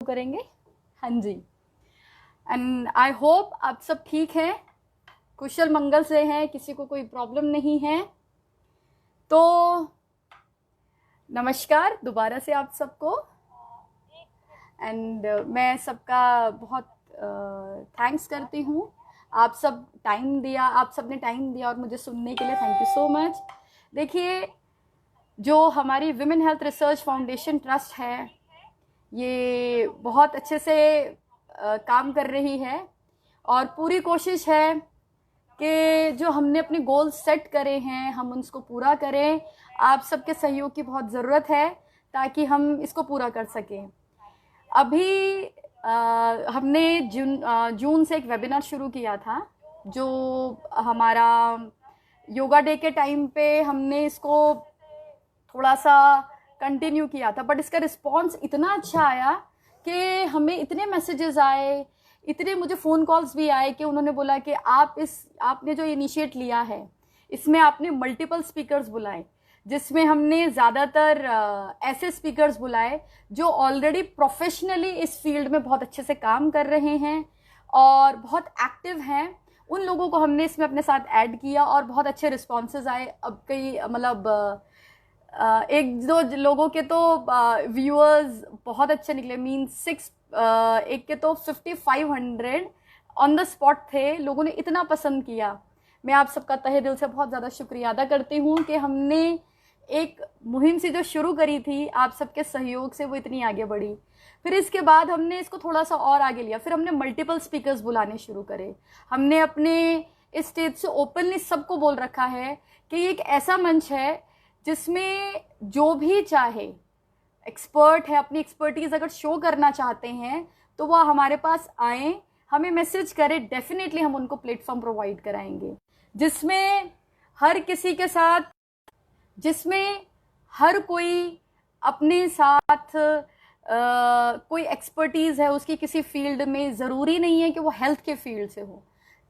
करेंगे। हाँ जी, and I hope आप सब ठीक हैं, कुशल मंगल से हैं, किसी को कोई प्रॉब्लम नहीं है। तो नमस्कार दोबारा से आप सबको, एंड मैं सबका बहुत थैंक्स करती हूँ। आप सब ने टाइम दिया और मुझे सुनने के लिए थैंक यू सो मच। देखिए, जो हमारी women health research foundation trust है, ये बहुत अच्छे से काम कर रही है और पूरी कोशिश है कि जो हमने अपने गोल सेट करे हैं हम उनको पूरा करें। आप सबके सहयोग की बहुत ज़रूरत है ताकि हम इसको पूरा कर सकें। अभी हमने जून से एक वेबिनार शुरू किया था, जो हमारा योगा डे के टाइम पे हमने इसको थोड़ा सा कंटिन्यू किया था, बट इसका रिस्पॉन्स इतना अच्छा आया कि हमें इतने मैसेजेस आए, इतने मुझे फ़ोन कॉल्स भी आए कि उन्होंने बोला कि आपने जो इनिशिएट लिया है इसमें आपने मल्टीपल स्पीकर्स बुलाए, जिसमें हमने ज़्यादातर ऐसे स्पीकर्स बुलाए जो ऑलरेडी प्रोफेशनली इस फील्ड में बहुत अच्छे से काम कर रहे हैं और बहुत एक्टिव हैं। उन लोगों को हमने इसमें अपने साथ ऐड किया और बहुत अच्छे रिस्पॉन्सेज आए। अब कई एक दो लोगों के तो व्यूअर्स बहुत अच्छे निकले, मीन एक के तो 5500 ऑन द स्पॉट थे। लोगों ने इतना पसंद किया। मैं आप सबका तहे दिल से बहुत ज़्यादा शुक्रिया अदा करती हूँ कि हमने एक मुहिम सी जो शुरू करी थी आप सबके सहयोग से, वो इतनी आगे बढ़ी। फिर इसके बाद हमने इसको थोड़ा सा और आगे लिया, फिर हमने मल्टीपल स्पीकर्स बुलाने शुरू करे। हमने अपने इस स्टेज से ओपनली सबको बोल रखा है कि ये एक ऐसा मंच है जिसमें जो भी चाहे एक्सपर्ट है, अपनी एक्सपर्टीज़ अगर शो करना चाहते हैं तो वह हमारे पास आएँ, हमें मैसेज करें, डेफिनेटली हम उनको प्लेटफॉर्म प्रोवाइड कराएंगे जिसमें हर किसी के साथ, जिसमें हर कोई अपने साथ कोई एक्सपर्टीज़ है उसकी किसी फील्ड में, ज़रूरी नहीं है कि वो हेल्थ के फील्ड से हो,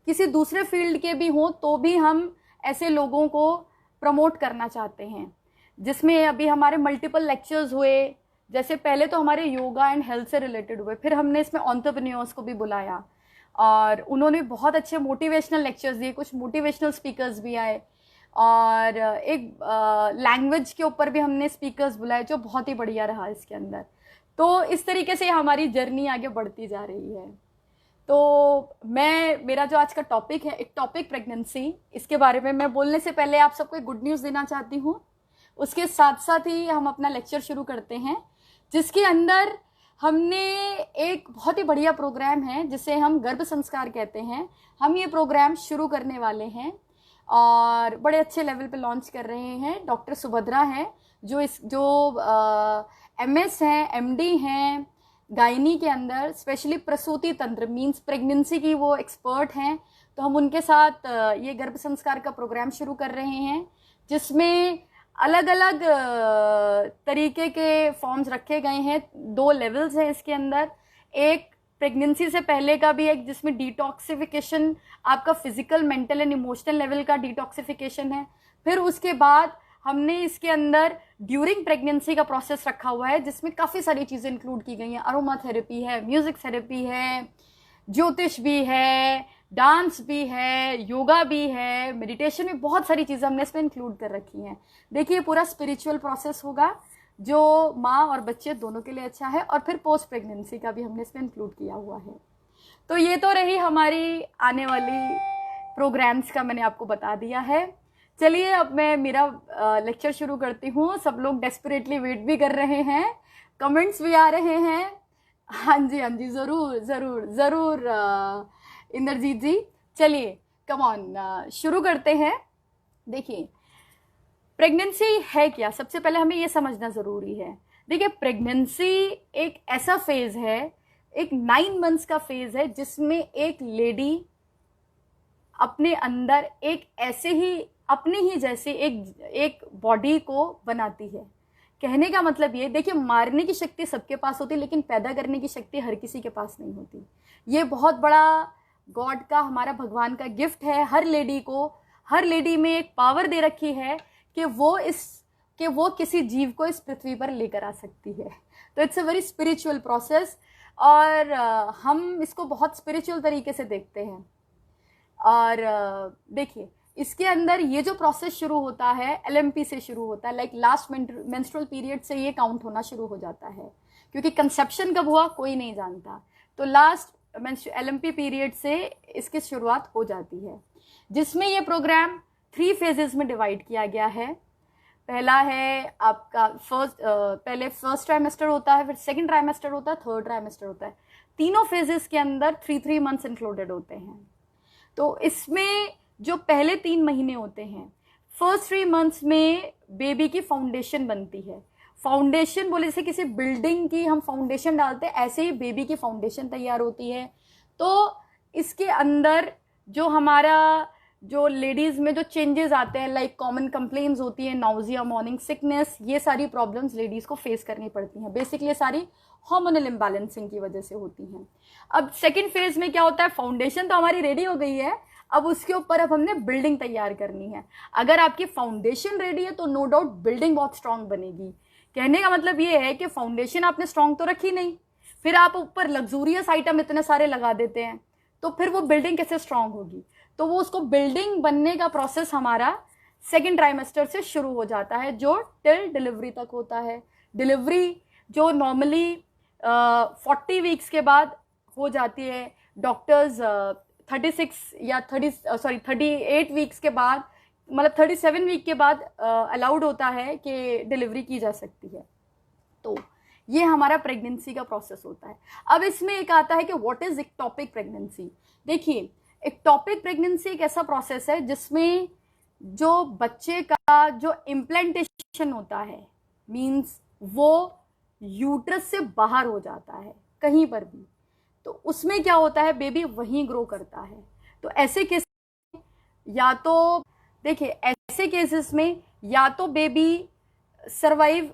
किसी दूसरे फील्ड के भी हों, तो भी हम ऐसे लोगों को प्रमोट करना चाहते हैं। जिसमें अभी हमारे मल्टीपल लेक्चर्स हुए, जैसे पहले तो हमारे योगा एंड हेल्थ से रिलेटेड हुए, फिर हमने इसमें एंटरप्रेन्योर्स को भी बुलाया और उन्होंने बहुत अच्छे मोटिवेशनल लेक्चर्स दिए, कुछ मोटिवेशनल स्पीकर्स भी आए और एक लैंग्वेज के ऊपर भी हमने स्पीकर्स बुलाए जो बहुत ही बढ़िया रहा इसके अंदर। तो इस तरीके से हमारी जर्नी आगे बढ़ती जा रही है। तो मेरा जो आज का टॉपिक है, एक टॉपिक प्रेगनेंसी, इसके बारे में मैं बोलने से पहले आप सबको एक गुड न्यूज़ देना चाहती हूँ। उसके साथ साथ ही हम अपना लेक्चर शुरू करते हैं, जिसके अंदर हमने एक बहुत ही बढ़िया प्रोग्राम है जिसे हम गर्भ संस्कार कहते हैं। हम ये प्रोग्राम शुरू करने वाले हैं और बड़े अच्छे लेवल पे लॉन्च कर रहे हैं। डॉक्टर सुभद्रा हैं जो MS हैं, MD हैं गायनी के अंदर, स्पेशली प्रसूति तंत्र मींस प्रेगनेंसी की वो एक्सपर्ट हैं। तो हम उनके साथ ये गर्भ संस्कार का प्रोग्राम शुरू कर रहे हैं, जिसमें अलग अलग तरीके के फॉर्म्स रखे गए हैं। 2 लेवल्स हैं इसके अंदर, एक प्रेगनेंसी से पहले का भी एक जिसमें डिटॉक्सिफिकेशन, आपका physical, mental and emotional level का डिटॉक्सिफिकेशन है। फिर उसके बाद हमने इसके अंदर ड्यूरिंग प्रेगनेंसी का प्रोसेस रखा हुआ है, जिसमें काफ़ी सारी चीज़ें इंक्लूड की गई हैं। अरोमा थेरेपी है, म्यूज़िक थेरेपी है, ज्योतिष भी है, डांस भी है, योगा भी है, मेडिटेशन भी, बहुत सारी चीज़ें हमने इसमें इंक्लूड कर रखी हैं। देखिए, पूरा स्पिरिचुअल प्रोसेस होगा जो माँ और बच्चे दोनों के लिए अच्छा है, और फिर पोस्ट प्रेगनेंसी का भी हमने इसमें इंक्लूड किया हुआ है। तो ये तो रही हमारी आने वाली प्रोग्राम्स का, मैंने आपको बता दिया है। चलिए अब मैं मेरा लेक्चर शुरू करती हूँ। सब लोग डेस्परेटली वेट भी कर रहे हैं, कमेंट्स भी आ रहे हैं। हाँ जी, हाँ जी, ज़रूर ज़रूर ज़रूर इंद्रजीत जी। चलिए कम ऑन, शुरू करते हैं। देखिए, प्रेगनेंसी है क्या, सबसे पहले हमें ये समझना ज़रूरी है। देखिए, प्रेगनेंसी एक ऐसा फेज़ है, एक 9 मंथ्स का फेज़ है, जिसमें एक लेडी अपने अंदर एक ऐसे ही अपने ही जैसे एक बॉडी को बनाती है। कहने का मतलब ये, देखिए, मारने की शक्ति सबके पास होती है, लेकिन पैदा करने की शक्ति हर किसी के पास नहीं होती। ये बहुत बड़ा गॉड का, हमारा भगवान का गिफ्ट है हर लेडी को। हर लेडी में एक पावर दे रखी है कि वो किसी जीव को इस पृथ्वी पर लेकर आ सकती है। तो it's a very spiritual process. और हम इसको बहुत स्पिरिचुअल तरीके से देखते हैं। और देखिए, इसके अंदर ये जो प्रोसेस शुरू होता है LMP से शुरू होता है, लाइक लास्ट मेंस्ट्रुअल पीरियड से ये काउंट होना शुरू हो जाता है, क्योंकि कंसेप्शन कब हुआ कोई नहीं जानता। तो लास्ट LMP पीरियड से इसकी शुरुआत हो जाती है, जिसमें ये प्रोग्राम 3 फेजेस में डिवाइड किया गया है। पहला है आपका पहले फर्स्ट ट्राइमेस्टर होता है, फिर सेकंड ट्राइमेस्टर होता है, थर्ड ट्राइमेस्टर होता है। तीनों फेजेस के अंदर 3 मंथ्स इंक्लूडेड होते हैं। तो इसमें जो पहले 3 महीने होते हैं, फर्स्ट 3 मंथ्स में बेबी की फाउंडेशन बनती है। फाउंडेशन बोले जैसे किसी बिल्डिंग की हम फाउंडेशन डालते हैं, ऐसे ही बेबी की फाउंडेशन तैयार होती है। तो इसके अंदर जो हमारा जो लेडीज़ में जो चेंजेस आते हैं, लाइक कॉमन कंप्लेंट्स होती है, नाउजिया, मॉर्निंग सिकनेस, ये सारी प्रॉब्लम्स लेडीज़ को फेस करनी पड़ती हैं। बेसिकली ये सारी हार्मोनल इम्बैलेंसिंग की वजह से होती हैं। अब सेकेंड फेज में क्या होता है, फाउंडेशन तो हमारी रेडी हो गई है, अब उसके ऊपर अब हमने बिल्डिंग तैयार करनी है। अगर आपकी फाउंडेशन रेडी है तो नो डाउट बिल्डिंग बहुत स्ट्रांग बनेगी। कहने का मतलब ये है कि फाउंडेशन आपने स्ट्रांग तो रखी नहीं, फिर आप ऊपर लग्जूरियस आइटम इतने सारे लगा देते हैं, तो फिर वो बिल्डिंग कैसे स्ट्रांग होगी। तो वो उसको बिल्डिंग बनने का प्रोसेस हमारा सेकेंड ट्राइमेस्टर से शुरू हो जाता है, जो टिल डिलीवरी तक होता है। डिलीवरी जो नॉर्मली 40 वीक्स के बाद हो जाती है, डॉक्टर्स 38 वीक्स के बाद, मतलब 37 वीक के बाद अलाउड होता है कि डिलीवरी की जा सकती है। तो ये हमारा प्रेगनेंसी का प्रोसेस होता है। अब इसमें एक आता है कि व्हाट इज इक्टोपिक प्रेगनेंसी। देखिए, इक्टोपिक प्रेगनेंसी एक ऐसा प्रोसेस है जिसमें जो बच्चे का जो इम्प्लांटेशन होता है, मींस वो यूट्रस से बाहर हो जाता है कहीं पर भी, तो उसमें क्या होता है, बेबी वहीं ग्रो करता है। तो ऐसे केस या तो देखिए, ऐसे केसेस में या तो बेबी सरवाइव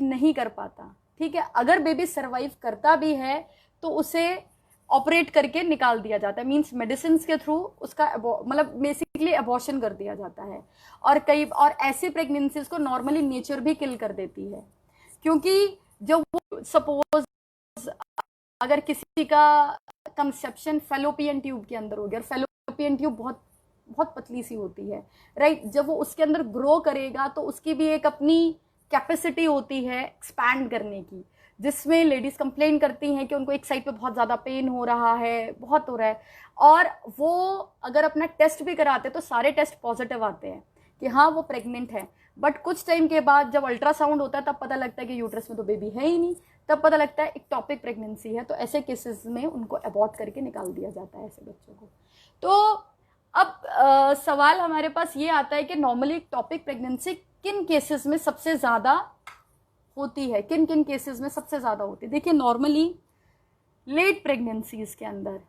नहीं कर पाता, ठीक है। अगर बेबी सरवाइव करता भी है तो उसे ऑपरेट करके निकाल दिया जाता है, मींस मेडिसिन के थ्रू उसका मतलब बेसिकली अबॉर्शन कर दिया जाता है। और ऐसी प्रेगनेंसीज को नॉर्मली नेचर भी किल कर देती है, क्योंकि जब वो सपोज अगर किसी का कंसेप्शन फेलोपियन ट्यूब के अंदर हो गया, और फेलोपियन ट्यूब बहुत बहुत पतली सी होती है, राइट। जब वो उसके अंदर ग्रो करेगा तो उसकी भी एक अपनी कैपेसिटी होती है एक्सपैंड करने की, जिसमें लेडीज कंप्लेन करती हैं कि उनको एक साइड पे बहुत ज़्यादा पेन हो रहा है, बहुत हो रहा है। और वो अगर अपना टेस्ट भी कराते तो सारे टेस्ट पॉजिटिव आते हैं कि हाँ वो प्रेग्नेंट है, बट कुछ टाइम के बाद जब अल्ट्रासाउंड होता है तब पता लगता है कि यूट्रस में तो बेबी है ही नहीं, तब पता लगता है इक्टोपिक प्रेगनेंसी है। तो ऐसे केसेस में उनको अबॉर्ट करके निकाल दिया जाता है ऐसे बच्चों को। तो अब सवाल हमारे पास ये आता है कि नॉर्मली इक्टोपिक प्रेगनेंसी किन केसेस में सबसे ज़्यादा होती है, किन किन केसेस में सबसे ज़्यादा होती है। देखिए, नॉर्मली लेट प्रेगनेंसीज के अंदर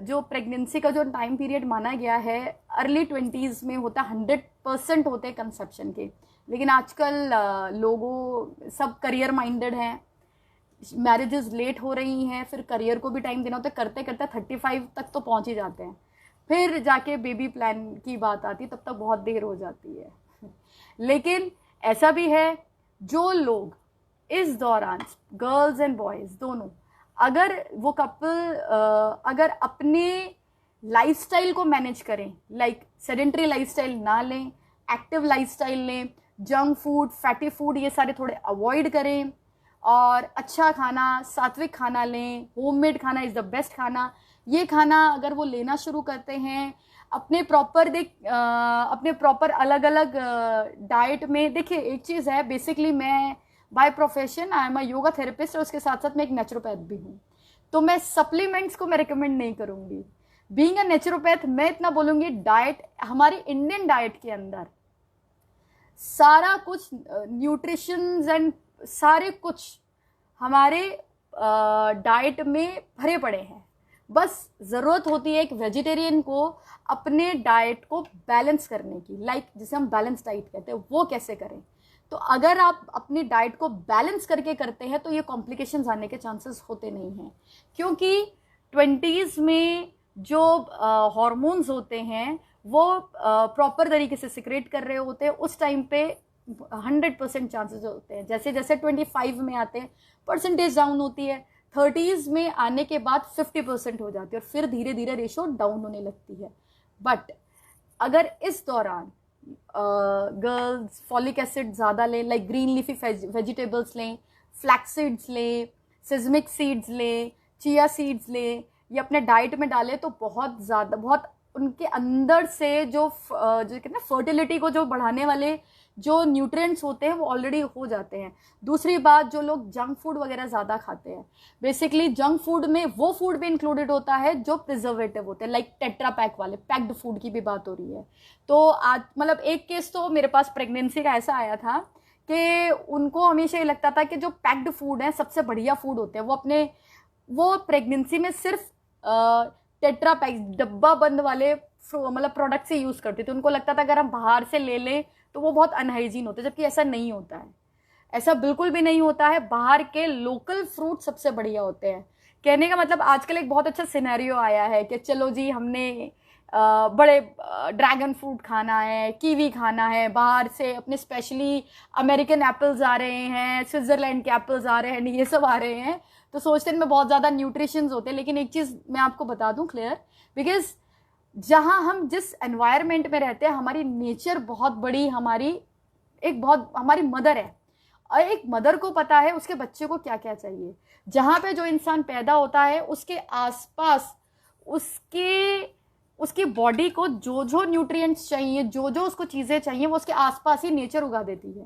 जो प्रेगनेंसी का जो टाइम पीरियड माना गया है अर्ली 20s में होता है, 100% होते हैं कंसेप्शन के। लेकिन आजकल लोगों सब करियर माइंडेड हैं, मैरिजेस लेट हो रही हैं, फिर करियर को भी टाइम देना होता है, करते करते 35 तक तो पहुंच ही जाते हैं, फिर जाके बेबी प्लान की बात आती है, तब तक बहुत देर हो जाती है। लेकिन ऐसा भी है, जो लोग इस दौरान, गर्ल्स एंड बॉयज़ दोनों, अगर वो कपल अगर अपने लाइफस्टाइल को मैनेज करें, लाइक सेडेंटरी लाइफस्टाइल ना लें, एक्टिव लाइफस्टाइल लें, जंक फूड, फैटी फूड ये सारे थोड़े अवॉइड करें, और अच्छा खाना, सात्विक खाना लें, होममेड खाना इज़ द बेस्ट खाना। ये खाना अगर वो लेना शुरू करते हैं अपने प्रॉपर अलग अलग डाइट में। देखिए, एक चीज़ है, बेसिकली मैं by profession I am a yoga therapist, और उसके साथ साथ मैं एक नेचुरोपैथ भी हूँ। तो मैं सप्लीमेंट्स को मैं रिकमेंड नहीं करूँगी। बीइंग अ नेचुरोपैथ मैं इतना बोलूँगी, डाइट, हमारी इंडियन डाइट के अंदर सारा कुछ न्यूट्रिशंस एंड सारे कुछ हमारे डाइट में भरे पड़े हैं। बस ज़रूरत होती है एक वेजिटेरियन को अपने डाइट को बैलेंस करने की, लाइक जिसे हम बैलेंस डाइट कहते हैं, वो कैसे करें। तो अगर आप अपनी डाइट को बैलेंस करके करते हैं तो ये कॉम्प्लिकेशंस आने के चांसेस होते नहीं हैं, क्योंकि 20s में जो हार्मोन्स होते हैं वो प्रॉपर तरीके से सिक्रेट कर रहे होते हैं। उस टाइम पे 100% चांसेस होते हैं। जैसे जैसे 25 में आते हैं परसेंटेज डाउन होती है, 30s में आने के बाद 50% हो जाती है और फिर धीरे धीरे रेशो डाउन होने लगती है। बट अगर इस दौरान गर्ल्स फॉलिक एसिड ज़्यादा लें, लाइक ग्रीन लीफी वेजिटेबल्स लें, फ्लैक्स सीड्स लें, सिजमिक सीड्स लें, चिया सीड्स लें, ये अपने डाइट में डालें तो बहुत ज़्यादा, बहुत उनके अंदर से जो कहते हैं फर्टिलिटी को जो बढ़ाने वाले जो न्यूट्रिएंट्स होते हैं वो ऑलरेडी हो जाते हैं। दूसरी बात, जो लोग जंक फूड वगैरह ज़्यादा खाते हैं, बेसिकली जंक फूड में वो फूड भी इंक्लूडेड होता है जो प्रिजर्वेटिव होते हैं, लाइक टेट्रा पैक वाले, पैक्ड फूड की भी बात हो रही है। तो आज मतलब एक केस तो मेरे पास प्रेगनेंसी का ऐसा आया था कि उनको हमेशा ये लगता था कि जो पैक्ड फूड है सबसे बढ़िया फूड होते हैं, वो प्रेगनेंसी में सिर्फ टेट्रा पैक डब्बा बंद वाले मतलब प्रोडक्ट से यूज़ करते थे। उनको लगता था अगर हम बाहर से ले लें तो वो बहुत अनहाइजीन होते हैं, जबकि ऐसा नहीं होता है, ऐसा बिल्कुल भी नहीं होता है। बाहर के लोकल फ्रूट सबसे बढ़िया होते हैं। कहने का मतलब आजकल एक बहुत अच्छा सिनेरियो आया है कि चलो जी हमने बड़े ड्रैगन फ्रूट खाना है, कीवी खाना है, बाहर से अपने स्पेशली अमेरिकन एप्पल्स आ रहे हैं, स्विट्ज़रलैंड के एप्पल्स आ रहे हैं, ये सब आ रहे हैं, तो सोचते हैं इनमें बहुत ज़्यादा न्यूट्रिशंस होते हैं। लेकिन एक चीज़ मैं आपको बता दूं क्लियर, बिकॉज जहाँ हम जिस एनवायरनमेंट में रहते हैं, हमारी नेचर बहुत बड़ी, हमारी मदर है, और एक मदर को पता है उसके बच्चे को क्या क्या चाहिए। जहाँ पे जो इंसान पैदा होता है उसके आसपास उसकी बॉडी को जो जो न्यूट्रिएंट्स चाहिए, जो जो उसको चीज़ें चाहिए, वो उसके आसपास ही नेचर उगा देती है।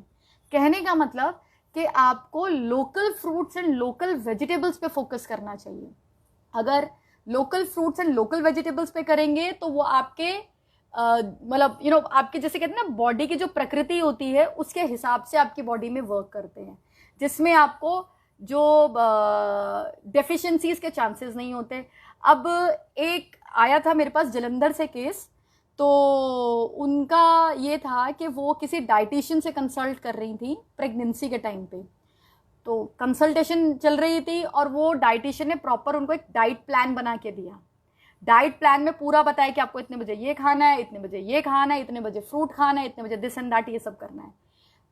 कहने का मतलब कि आपको local fruits and local vegetables पे फोकस करना चाहिए। अगर local fruits and local vegetables पे करेंगे तो वो आपके मतलब आपके जैसे कहते हैं ना, बॉडी की जो प्रकृति होती है उसके हिसाब से आपकी बॉडी में वर्क करते हैं, जिसमें आपको जो डेफिशिएंसीज के चांसेस नहीं होते। अब एक आया था मेरे पास जलंधर से केस, तो उनका ये था कि वो किसी डाइटिशियन से कंसल्ट कर रही थी प्रेगनेंसी के टाइम पे। तो कंसल्टेशन चल रही थी और वो डाइटिशियन ने प्रॉपर उनको एक डाइट प्लान बना के दिया। डाइट प्लान में पूरा बताया कि आपको इतने बजे ये खाना है, इतने बजे ये खाना है, इतने बजे फ्रूट खाना है, इतने बजे दिस एंड दैट, ये सब करना है।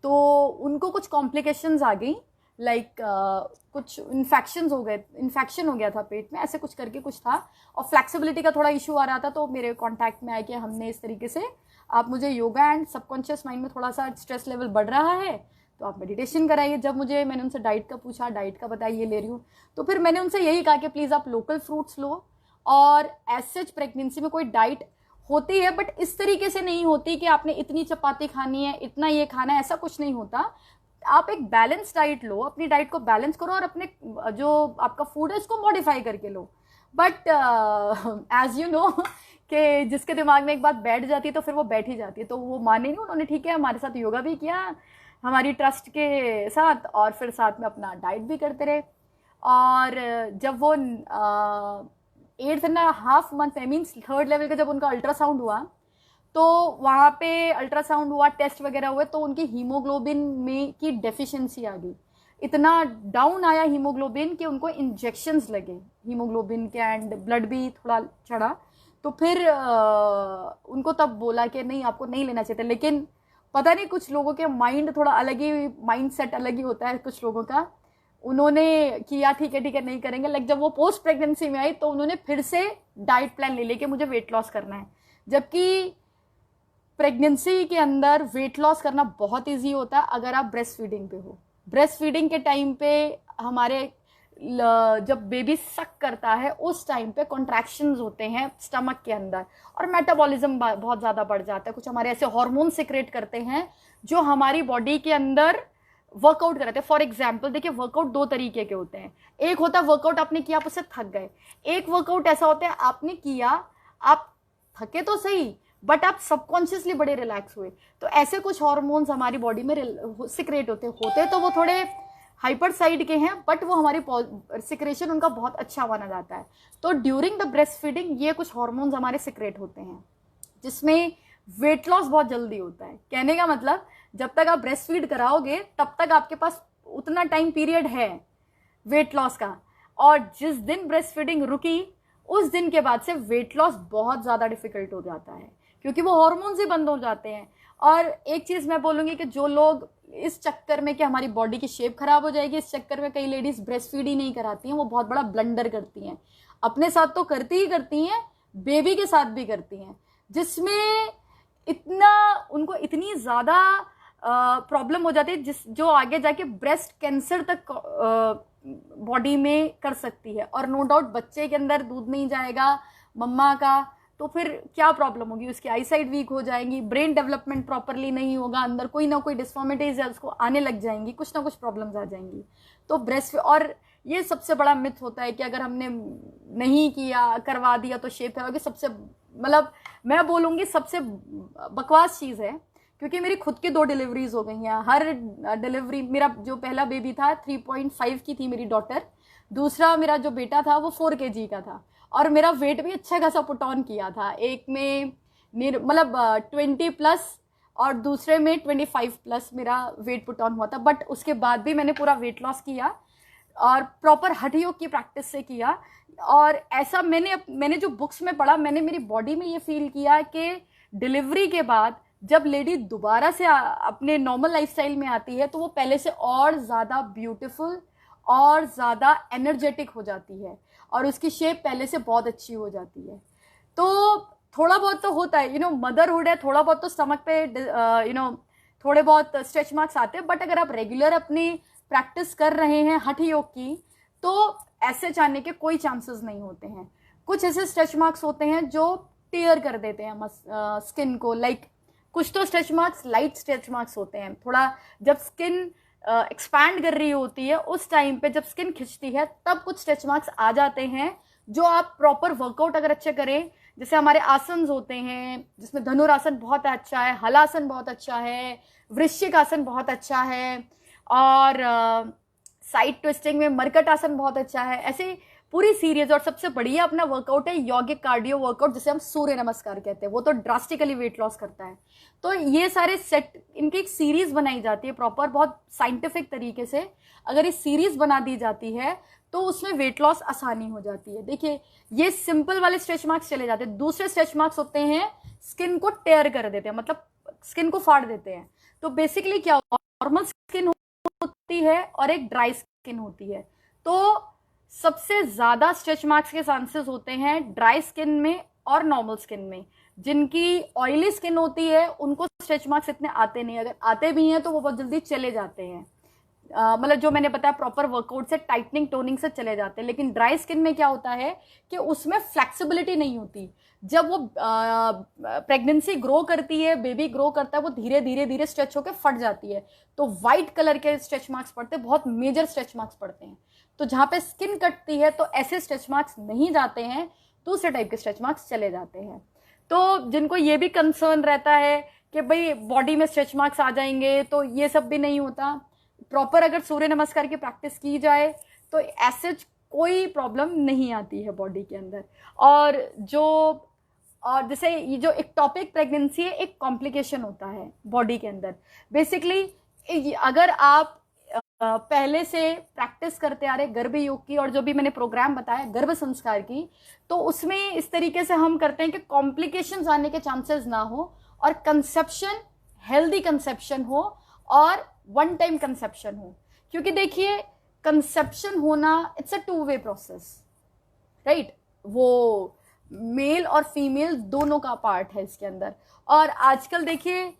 तो उनको कुछ कॉम्प्लिकेशंस आ गई, लाइक कुछ इन्फेक्शन हो गया था पेट में, ऐसे कुछ करके कुछ था, और फ्लेक्सिबिलिटी का थोड़ा इशू आ रहा था। तो मेरे कॉन्टैक्ट में आया कि हमने इस तरीके से, आप मुझे योगा एंड सबकॉन्शियस माइंड में थोड़ा सा स्ट्रेस लेवल बढ़ रहा है तो आप मेडिटेशन कराइए। जब मैंने उनसे डाइट का पूछा, डाइट का बताया, ये ले रही हूँ, तो फिर मैंने उनसे यही कहा कि प्लीज़ आप लोकल फ्रूट्स लो, और एज सच प्रेगनेंसी में कोई डाइट होती है बट इस तरीके से नहीं होती कि आपने इतनी चपाती खानी है, इतना ये खाना है, ऐसा कुछ नहीं होता। आप एक बैलेंस डाइट लो, अपनी डाइट को बैलेंस करो और अपने जो आपका फूड है उसको मॉडिफाई करके लो। बट एज यू नो कि जिसके दिमाग में एक बात बैठ जाती है तो फिर वो बैठ ही जाती है, तो वो माने नहीं। उन्होंने ठीक है हमारे साथ योगा भी किया हमारी ट्रस्ट के साथ, और फिर साथ में अपना डाइट भी करते रहे। और जब वो 8.5 months मीन्स 3rd लेवल का जब उनका अल्ट्रासाउंड हुआ, तो वहाँ पे अल्ट्रासाउंड हुआ, टेस्ट वगैरह हुए, तो उनकी हीमोग्लोबिन में की डेफिशिएंसी आ गई। इतना डाउन आया हीमोग्लोबिन कि उनको इंजेक्शंस लगे हीमोग्लोबिन के, एंड ब्लड भी थोड़ा चढ़ा। तो फिर उनको तब बोला कि नहीं, आपको नहीं लेना चाहिए था। लेकिन पता नहीं, कुछ लोगों के माइंड थोड़ा अलग ही, माइंड सेट अलग ही होता है कुछ लोगों का। उन्होंने किया ठीक है नहीं करेंगे। लाइक जब वो पोस्ट प्रेगनेंसी में आई तो उन्होंने फिर से डाइट प्लान ले लेके मुझे वेट लॉस करना है, जबकि प्रेगनेंसी के अंदर वेट लॉस करना बहुत इजी होता है अगर आप ब्रेस्ट फीडिंग पे हो। ब्रेस्ट फीडिंग के टाइम पे हमारे जब बेबी सक करता है उस टाइम पे कॉन्ट्रैक्शंस होते हैं स्टमक के अंदर, और मेटाबॉलिज्म बहुत ज़्यादा बढ़ जाता है। कुछ हमारे ऐसे हार्मोन सिक्रेट करते हैं जो हमारी बॉडी के अंदर वर्कआउट कराते हैं। फॉर एग्जाम्पल देखिए, वर्कआउट 2 तरीके के होते हैं। एक होता है वर्कआउट आपने किया, आप उससे थक गए। एक वर्कआउट ऐसा होता है आपने किया, आप थके तो सही बट आप सबकॉन्शियसली बड़े रिलैक्स हुए। तो ऐसे कुछ हार्मोन्स हमारी बॉडी में सिक्रेट होते तो वो थोड़े हाइपर साइड के हैं, बट वो हमारी सिक्रेशन उनका बहुत अच्छा माना जाता है। तो ड्यूरिंग द ब्रेस्ट फीडिंग ये कुछ हार्मोन्स हमारे सिक्रेट होते हैं जिसमें वेट लॉस बहुत जल्दी होता है। कहने का मतलब जब तक आप ब्रेस्ट फीड कराओगे तब तक आपके पास उतना टाइम पीरियड है वेट लॉस का, और जिस दिन ब्रेस्ट फीडिंग रुकी उस दिन के बाद से वेट लॉस बहुत ज़्यादा डिफिकल्ट हो जाता है, क्योंकि वो हार्मोन्स ही बंद हो जाते हैं। और एक चीज़ मैं बोलूँगी कि जो लोग इस चक्कर में कि हमारी बॉडी की शेप खराब हो जाएगी, इस चक्कर में कई लेडीज़ ब्रेस्ट फीड ही नहीं कराती हैं, वो बहुत बड़ा ब्लंडर करती हैं। अपने साथ तो करती ही करती हैं, बेबी के साथ भी करती हैं, जिसमें इतना उनको इतनी ज़्यादा प्रॉब्लम हो जाती है जो आगे जाके ब्रेस्ट कैंसर तक बॉडी में कर सकती है। और नो डाउट बच्चे के अंदर दूध नहीं जाएगा मम्मा का, तो फिर क्या प्रॉब्लम होगी, उसकी आई साइड वीक हो जाएंगी, ब्रेन डेवलपमेंट प्रॉपरली नहीं होगा, अंदर कोई ना कोई डिस्फॉर्मिटीज है उसको आने लग जाएंगी, कुछ ना कुछ प्रॉब्लम्स आ जाएंगी। तो ब्रेस्ट, और ये सबसे बड़ा मिथ होता है कि अगर हमने नहीं किया, करवा दिया तो शेप खराब होगी। सबसे मतलब मैं बोलूँगी सबसे बकवास चीज़ है, क्योंकि मेरी खुद की 2 डिलीवरीज हो गई हैं। हर डिलीवरी, मेरा जो पहला बेबी था 3.5 की थी मेरी डॉटर, दूसरा मेरा जो बेटा था वो 4 kg का था, और मेरा वेट भी अच्छा खासा पुट ऑन किया था। एक में मतलब 20+ और दूसरे में 25+ मेरा वेट पुट ऑन हुआ था। बट उसके बाद भी मैंने पूरा वेट लॉस किया और प्रॉपर हठ योग की प्रैक्टिस से किया। और ऐसा मैंने जो बुक्स में पढ़ा, मैंने मेरी बॉडी में ये फील किया कि डिलीवरी के बाद जब लेडी दोबारा से अपने नॉर्मल लाइफस्टाइल में आती है तो वो पहले से और ज़्यादा ब्यूटीफुल और ज़्यादा एनर्जेटिक हो जाती है, और उसकी शेप पहले से बहुत अच्छी हो जाती है। तो थोड़ा बहुत तो होता है, मदरहुड है, थोड़ा बहुत तो स्टमक पे थोड़े बहुत स्ट्रेच मार्क्स आते हैं। बट अगर आप रेगुलर अपनी प्रैक्टिस कर रहे हैं हठ योग की, तो ऐसे जाने के कोई चांसेस नहीं होते हैं। कुछ ऐसे स्ट्रेच मार्क्स होते हैं जो टीयर कर देते हैं स्किन को, लाइक कुछ तो stretch marks light stretch marks होते हैं, थोड़ा जब स्किन एक्सपैंड कर रही होती है उस टाइम पे, जब स्किन खिंचती है तब कुछ स्ट्रेच मार्क्स आ जाते हैं, जो आप प्रॉपर वर्कआउट अगर अच्छे करें, जैसे हमारे आसन होते हैं जिसमें धनुरासन बहुत अच्छा है, हलासन बहुत अच्छा है, वृश्चिक आसन बहुत अच्छा है, और साइड ट्विस्टिंग में मरकट आसन बहुत अच्छा है। ऐसे पूरी सीरीज। और सबसे बढ़िया अपना वर्कआउट है यौगिक कार्डियो वर्कआउट, जिसे हम सूर्य नमस्कार कहते हैं, वो तो ड्रास्टिकली वेट लॉस करता है। तो ये सारे सेट, इनकी एक सीरीज बनाई जाती है प्रॉपर, बहुत साइंटिफिक तरीके से अगर ये सीरीज बना दी जाती है तो उसमें वेट लॉस आसानी हो जाती है। देखिए, ये सिंपल वाले स्ट्रेच मार्क्स चले जाते हैं। दूसरे स्ट्रेच मार्क्स होते हैं स्किन को टेयर कर देते हैं, मतलब स्किन को फाड़ देते हैं। तो बेसिकली क्या होता है, नॉर्मल स्किन होती है और एक ड्राई स्किन होती है। तो सबसे ज्यादा स्ट्रेच मार्क्स के चांसेस होते हैं ड्राई स्किन में और नॉर्मल स्किन में। जिनकी ऑयली स्किन होती है उनको स्ट्रेच मार्क्स इतने आते नहीं, अगर आते भी हैं तो वो बहुत जल्दी चले जाते हैं, मतलब जो मैंने बताया प्रॉपर वर्कआउट से, टाइटनिंग टोनिंग से चले जाते हैं। लेकिन ड्राई स्किन में क्या होता है कि उसमें फ्लेक्सिबिलिटी नहीं होती। जब वो प्रेगनेंसी ग्रो करती है, बेबी ग्रो करता है, वो धीरे धीरे धीरे स्ट्रेच होकर फट जाती है, तो व्हाइट कलर के स्ट्रेच मार्क्स पड़ते हैं, बहुत मेजर स्ट्रेच मार्क्स पड़ते हैं। तो जहां पे स्किन कटती है तो ऐसे स्ट्रेच मार्क्स नहीं जाते हैं, दूसरे टाइप के स्ट्रेच मार्क्स चले जाते हैं। तो जिनको ये भी कंसर्न रहता है कि भाई बॉडी में स्ट्रेच मार्क्स आ जाएंगे, तो ये सब भी नहीं होता। प्रॉपर अगर सूर्य नमस्कार की प्रैक्टिस की जाए तो ऐसे कोई प्रॉब्लम नहीं आती है बॉडी के अंदर। और जैसे ये जो एक्टोपिक प्रेगनेंसी है, एक कॉम्प्लिकेशन होता है बॉडी के अंदर। बेसिकली अगर आप पहले से प्रैक्टिस करते आ रहे गर्भ योग की, और जो भी मैंने प्रोग्राम बताया गर्भ संस्कार की, तो उसमें इस तरीके से हम करते हैं कि कॉम्प्लिकेशंस आने के चांसेस ना हो, और कंसेप्शन हेल्दी कंसेप्शन हो, और वन टाइम कंसेप्शन हो। क्योंकि देखिए, कंसेप्शन होना it's a 2-way process, right? वो मेल और फीमेल दोनों का पार्ट है इसके अंदर। और आजकल देखिए,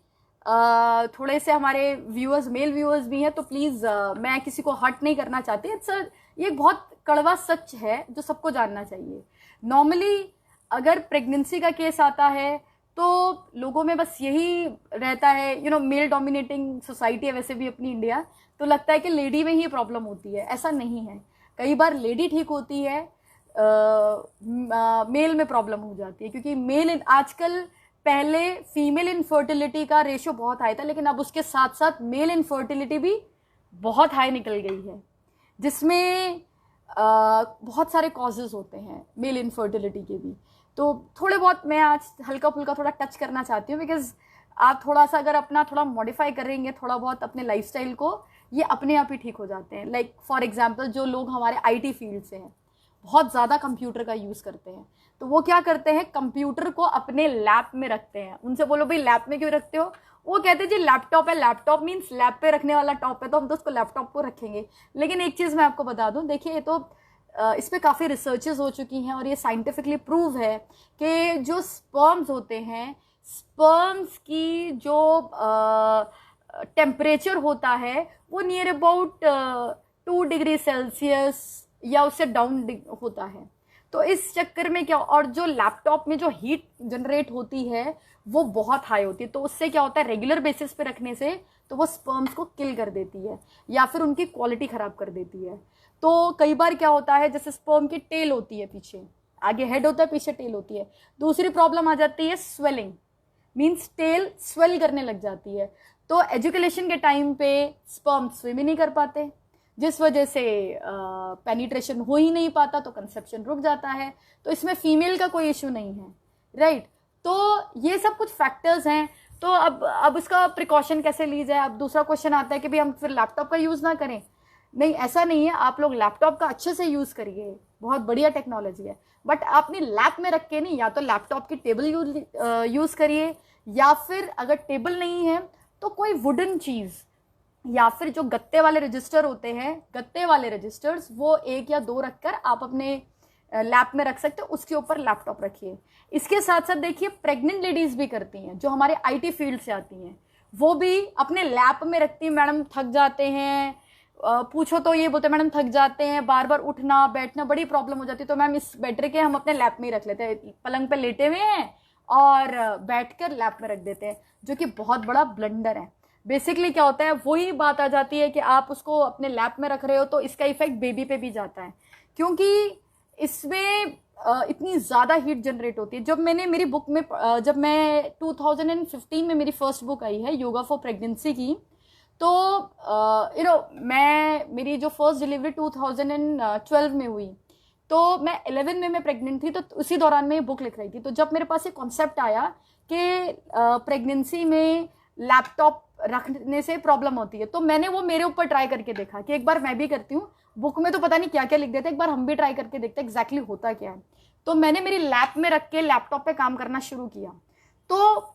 थोड़े से हमारे व्यूअर्स मेल व्यूअर्स भी हैं, तो प्लीज़ मैं किसी को हर्ट नहीं करना चाहती। ये बहुत कड़वा सच है जो सबको जानना चाहिए। नॉर्मली अगर प्रेगनेंसी का केस आता है तो लोगों में बस यही रहता है, मेल डोमिनेटिंग सोसाइटी है वैसे भी अपनी इंडिया, तो लगता है कि लेडी में ही प्रॉब्लम होती है। ऐसा नहीं है, कई बार लेडी ठीक होती है, मेल में प्रॉब्लम हो जाती है। क्योंकि मेल आजकल, पहले फीमेल इनफर्टिलिटी का रेशियो बहुत हाई था, लेकिन अब उसके साथ साथ मेल इनफर्टिलिटी भी बहुत हाई निकल गई है, जिसमें बहुत सारे कॉजेज होते हैं मेल इनफर्टिलिटी के भी। तो थोड़े बहुत मैं आज हल्का फुल्का थोड़ा टच करना चाहती हूँ, बिकॉज आप थोड़ा सा अगर अपना थोड़ा मॉडिफाई करेंगे थोड़ा बहुत अपने लाइफस्टाइल को, ये अपने आप ही ठीक हो जाते हैं। लाइक फॉर एग्जांपल, जो लोग हमारे आईटी फील्ड से हैं, बहुत ज़्यादा कंप्यूटर का यूज़ करते हैं, तो वो क्या करते हैं, कंप्यूटर को अपने लैब में रखते हैं। उनसे बोलो भाई लैब में क्यों रखते हो, वो कहते हैं जी लैपटॉप है, लैपटॉप मीन्स लैप पे रखने वाला टॉप है, तो हम तो उसको लैपटॉप को रखेंगे। लेकिन एक चीज़ मैं आपको बता दूं, देखिए ये तो इस पर काफ़ी रिसर्चेस हो चुकी हैं और ये साइंटिफिकली प्रूव है कि जो स्पर्म्स होते हैं, स्पर्म्स की जो टेम्परेचर होता है वो नियर अबाउट 2 डिग्री सेल्सियस या उससे डाउन होता है। तो इस चक्कर में क्या, और जो लैपटॉप में जो हीट जनरेट होती है वो बहुत हाई होती है, तो उससे क्या होता है रेगुलर बेसिस पे रखने से तो वो स्पर्म्स को किल कर देती है या फिर उनकी क्वालिटी खराब कर देती है। तो कई बार क्या होता है, जैसे स्पर्म की टेल होती है पीछे, आगे हेड होता है पीछे टेल होती है। दूसरी प्रॉब्लम आ जाती है स्वेलिंग, मीन्स टेल स्वेल करने लग जाती है। तो एजुकेशन के टाइम पे स्पर्म स्विम ही नहीं कर पाते, जिस वजह से पेनिट्रेशन हो ही नहीं पाता, तो कंसेप्शन रुक जाता है। तो इसमें फीमेल का कोई इशू नहीं है, राइट। तो ये सब कुछ फैक्टर्स हैं। तो अब इसका प्रिकॉशन कैसे ली जाए। अब दूसरा क्वेश्चन आता है कि भाई हम फिर लैपटॉप का यूज़ ना करें। नहीं, ऐसा नहीं है, आप लोग लैपटॉप का अच्छे से यूज़ करिए, बहुत बढ़िया टेक्नोलॉजी है, बट अपनी लैप में रख के नहीं, या तो लैपटॉप की टेबल यूज़ करिए, या फिर अगर टेबल नहीं है तो कोई वुडन चीज़, या फिर जो गत्ते वाले रजिस्टर होते हैं, गत्ते वाले रजिस्टर्स, वो 1 या 2 रखकर आप अपने लैप में रख सकते हो, उसके ऊपर लैपटॉप रखिए। इसके साथ साथ देखिए प्रेग्नेंट लेडीज भी करती हैं, जो हमारे आईटी फील्ड से आती हैं, वो भी अपने लैप में रखती हैं। मैडम थक जाते हैं, पूछो तो ये बोलते हैं मैडम थक जाते हैं, बार बार उठना बैठना बड़ी प्रॉब्लम हो जाती है, तो मैम इस बेटर के हम अपने लैप में ही रख लेते हैं, पलंग पे लेटे हुए हैं और बैठकर लैप में रख देते हैं, जो कि बहुत बड़ा ब्लंडर है। बेसिकली क्या होता है, वही बात आ जाती है कि आप उसको अपने लैप में रख रहे हो तो इसका इफेक्ट बेबी पे भी जाता है, क्योंकि इसमें इतनी ज़्यादा हीट जनरेट होती है। जब मैंने मेरी बुक में जब मैं 2015 में मेरी फर्स्ट बुक आई है योगा फॉर प्रेगनेंसी की, तो मेरी जो फर्स्ट डिलीवरी 2012 में हुई, तो मैं 11 में मैं प्रेग्नेंट थी, तो उसी दौरान मैं ये बुक लिख रही थी। तो जब मेरे पास ये कॉन्सेप्ट आया कि प्रेगनेंसी में लैपटॉप रखने से प्रॉब्लम होती है, तो मैंने वो मेरे ऊपर ट्राई करके देखा कि एक बार मैं भी करती हूँ। बुक में तो पता नहीं क्या क्या लिख देते, एक बार हम भी ट्राई करके देखते हैं एग्जैक्टली होता क्या है। तो मैंने मेरी लैप में रख के लैपटॉप पे काम करना शुरू किया, तो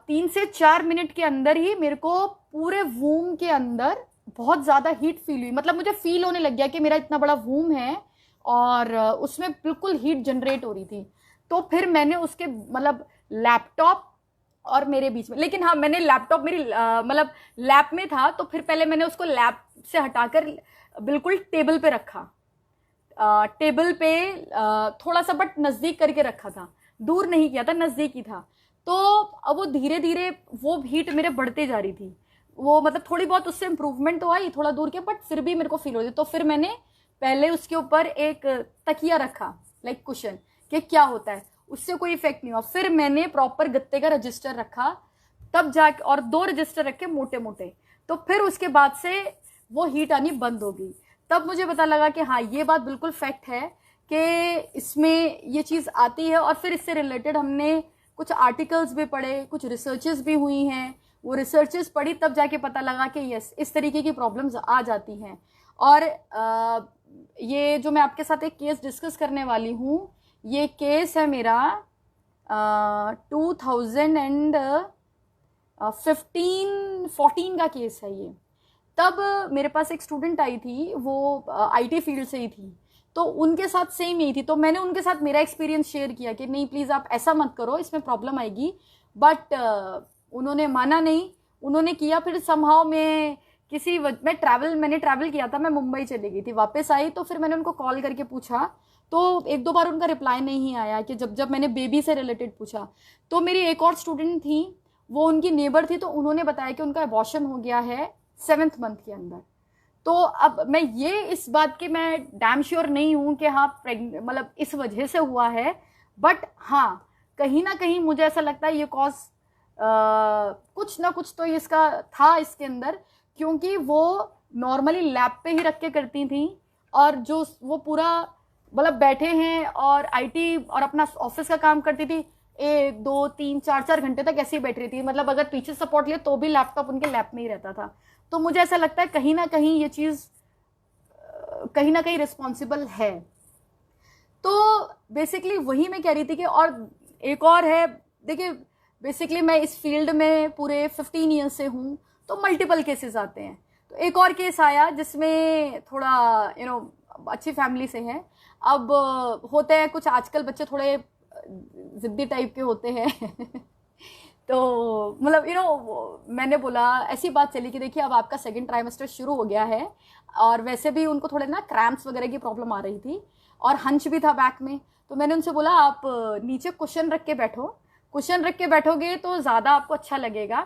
3 से 4 मिनट के अंदर ही मेरे को पूरे वूम के अंदर बहुत ज़्यादा हीट फील हुई। मतलब मुझे फील होने लग गया कि मेरा इतना बड़ा वूम है और उसमें बिल्कुल हीट जनरेट हो रही थी। तो फिर मैंने उसके मतलब लैपटॉप और मेरे बीच में, लेकिन हाँ मैंने लैपटॉप मेरी मतलब लैप में था, तो फिर पहले मैंने उसको लैप से हटाकर बिल्कुल टेबल पे रखा, टेबल पे थोड़ा सा बट नज़दीक करके रखा था, दूर नहीं किया था, नज़दीक ही था। तो अब वो धीरे धीरे वो हीट मेरे बढ़ते जा रही थी, वो मतलब थोड़ी बहुत उससे इम्प्रूवमेंट तो आई थोड़ा दूर के, बट फिर भी मेरे को फील हो रही। तो फिर मैंने पहले उसके ऊपर एक तकिया रखा, लाइक कुशन, कि क्या होता है, उससे कोई इफेक्ट नहीं हुआ। फिर मैंने प्रॉपर गत्ते का रजिस्टर रखा, तब जाके, और 2 रजिस्टर रखे मोटे मोटे, तो फिर उसके बाद से वो हीट आनी बंद हो गई। तब मुझे पता लगा कि हाँ ये बात बिल्कुल फैक्ट है कि इसमें ये चीज़ आती है। और फिर इससे रिलेटेड हमने कुछ आर्टिकल्स भी पढ़े, कुछ रिसर्चेस भी हुई हैं, वो रिसर्चेस पढ़ी, तब जाके पता लगा कि यस इस तरीके की प्रॉब्लम्स आ जाती हैं। और ये जो मैं आपके साथ एक केस डिस्कस करने वाली हूँ, ये केस है मेरा 2014 का केस है ये। तब मेरे पास एक स्टूडेंट आई थी, वो आईटी फील्ड से ही थी, तो उनके साथ सेम यही थी। तो मैंने उनके साथ मेरा एक्सपीरियंस शेयर किया कि नहीं प्लीज़ आप ऐसा मत करो, इसमें प्रॉब्लम आएगी, बट उन्होंने माना नहीं, उन्होंने किया। फिर समहाउ मैंने ट्रैवल किया था, मैं मुंबई चली गई थी, वापस आई तो फिर मैंने उनको कॉल करके पूछा, तो 1-2 बार उनका रिप्लाई नहीं आया कि जब मैंने बेबी से रिलेटेड पूछा। तो मेरी एक और स्टूडेंट थी, वो उनकी नेबर थी, तो उन्होंने बताया कि उनका अबॉर्शन हो गया है 7th मंथ के अंदर। तो अब मैं ये इस बात की मैं डैम श्योर नहीं हूँ कि हाँ मतलब इस वजह से हुआ है, बट हाँ कहीं ना कहीं मुझे ऐसा लगता है ये कॉज कुछ ना कुछ तो इसका था इसके अंदर, क्योंकि वो नॉर्मली लैब पे ही रख के करती थी, और जो वो पूरा मतलब बैठे हैं और आईटी और अपना ऑफिस का काम करती थी, 1, 2, 3, 4 घंटे तक ऐसे ही बैठ रही थी। मतलब अगर पीछे सपोर्ट लिए तो भी लैपटॉप उनके लैप में ही रहता था। तो मुझे ऐसा लगता है कहीं ना कहीं ये चीज़ कहीं ना कहीं रिस्पॉन्सिबल है। तो बेसिकली वही मैं कह रही थी कि, और एक और है, देखिए बेसिकली मैं इस फील्ड में पूरे 15 ईयर्स से हूँ, तो मल्टीपल केसेस आते हैं। तो एक और केस आया जिसमें थोड़ा अच्छी फैमिली से है। अब होते हैं कुछ आजकल बच्चे थोड़े ज़िद्दी टाइप के होते हैं तो मतलब मैंने बोला, ऐसी बात चली कि देखिए अब आपका सेकंड ट्राइमेस्टर शुरू हो गया है, और वैसे भी उनको थोड़े ना क्रैम्प्स वगैरह की प्रॉब्लम आ रही थी और हंच भी था बैक में। तो मैंने उनसे बोला आप नीचे कुशन रख के बैठो, कुशन रख के बैठोगे तो ज़्यादा आपको अच्छा लगेगा।